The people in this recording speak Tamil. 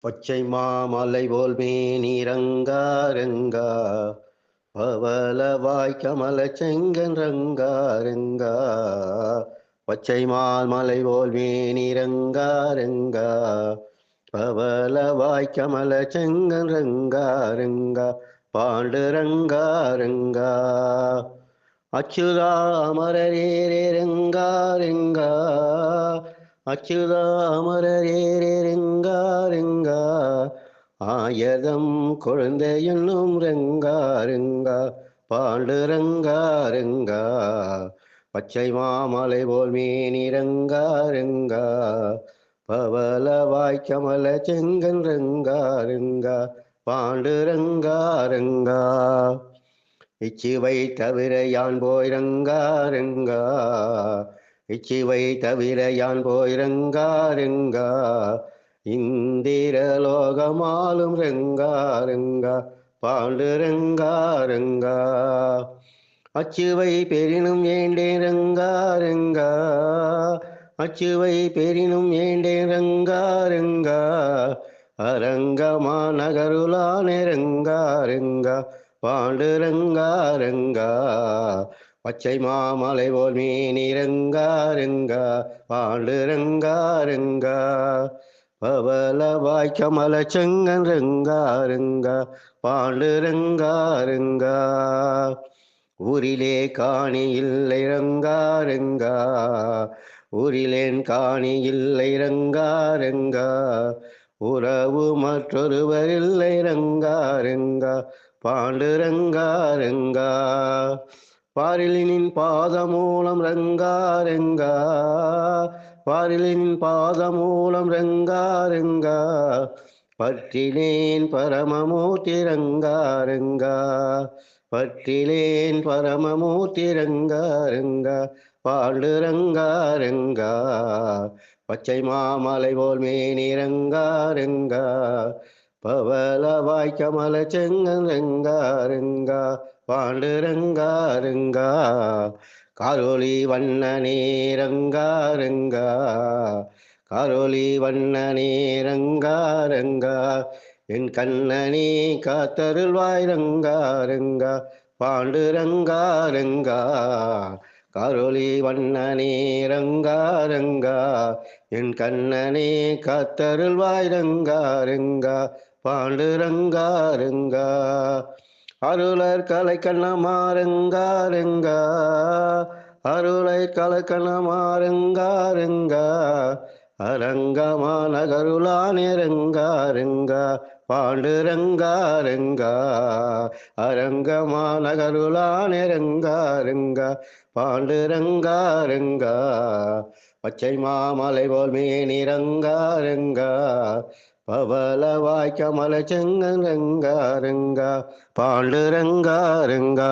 பச்சை மாமலை போல் மேனி ரங்கா ரங்கா பவளவாய் கமல செங்கன் ரங்கா ரங்கா. பச்சை மாமலை போல் மேனி ரங்கா ரங்கா பவளவாய் கமல செங்கன் ரங்கா ரங்கா. பாண்டு ரங்கா ரங்கா அச்சுதா அமரரேரே ரங்கா ரங்கா. அச்சுதா அமரரேரே ரங்கா ரங்கா. ஆயதம் குழந்தை என்னும் ரங்கா ரங்கா. பாண்டு ரங்கா ரங்கா. பச்சை மாமலை போல் மேனி ரங்கா ரங்கா பவளவாய் கமல செங்கன் ரங்கா ரங்கா. பாண்டு ரங்கா ரங்கா. இச்சிவை தவிர யான் போய் ரங்கா ரங்கா. இச்சிவை தவிர யான் போய் ரங்கா ரங்கா. இந்திர லோகமாலும் ரங்கா ரங்கா. பாண்டு ரங்கா ரங்கா. அச்சுவை பெரினும் ஏண்டேன் ரங்கா ரங்கா. அச்சுவை பெரினும் ஏண்டேன் ரங்கா ரங்கா. அரங்கமா நகருளானே ரங்கா ரங்கா. பாண்டு ரங்கா ரங்கா. பச்சை மாமலை போல் மேனி ரங்கா ரங்கா. பாண்டு ரங்கா ரங்கா. பவளவாய் கமல செங்கன் ரங்கா ரங்கா. பாண்டு ரங்கா ரங்கா. ஊரிலே காணி இல்லை ரங்கா ரங்கா. ஊரிலேன் காணி இல்லை ரங்கா ரங்கா. உறவு மற்றொருவர் இல்லை ரங்கா ரங்கா. பாண்டு ரங்கா ரங்கா. பாரிலினின் பாதமூலம் ரங்கா ரங்கா. பாரிலினின் பாதமூலம் ரங்கா ரங்கா. பற்றிலேன் பரமமூர்த்தி ரங்கா ரங்கா. பற்றிலேன் பரமமூர்த்தி ரங்கா ரங்கா. பாண்டு ரங்கா ரங்கா. பச்சை மாமலை போல் மேனி ரங்கா ரங்கா. பவளவாய் கமல செங்கன் ரங்கா ரங்கா. பாண்டு ரங்கா ரங்கா. காரொளி வண்ணனே ரங்கா ரங்கா. காரொளி வண்ணனே ரங்கா ரங்கா. என் கண்ணனே காத்தருள்வாய் ரங்கா ரங்கா. பாண்டு ரங்கா ரங்கா. காரொளி வண்ணனே ரங்கா ரங்கா. என் கண்ணனே காத்தருள்வாய் ரங்கா ரங்கா. பாண்டு ரங்கா ரங்கா. அருளர் கலை கண்ணமா ரங்கா ரங்கா. அருளை கலை கண்ணமா ரங்கா ரங்கா. அரங்கமா நகருளானே ரங்கா ரங்கா. பாண்டு ரங்கா ரங்கா. அரங்கமா நகருளானே ரங்கா ரங்கா. பாண்டு ரங்கா ரங்கா. பச்சை மாமலை போல் மேனி ரங்கா ரங்கா. பவளவாய் கமல செங்கன் ரங்கா ரங்கா. பாண்டு ரங்கா ரங்கா.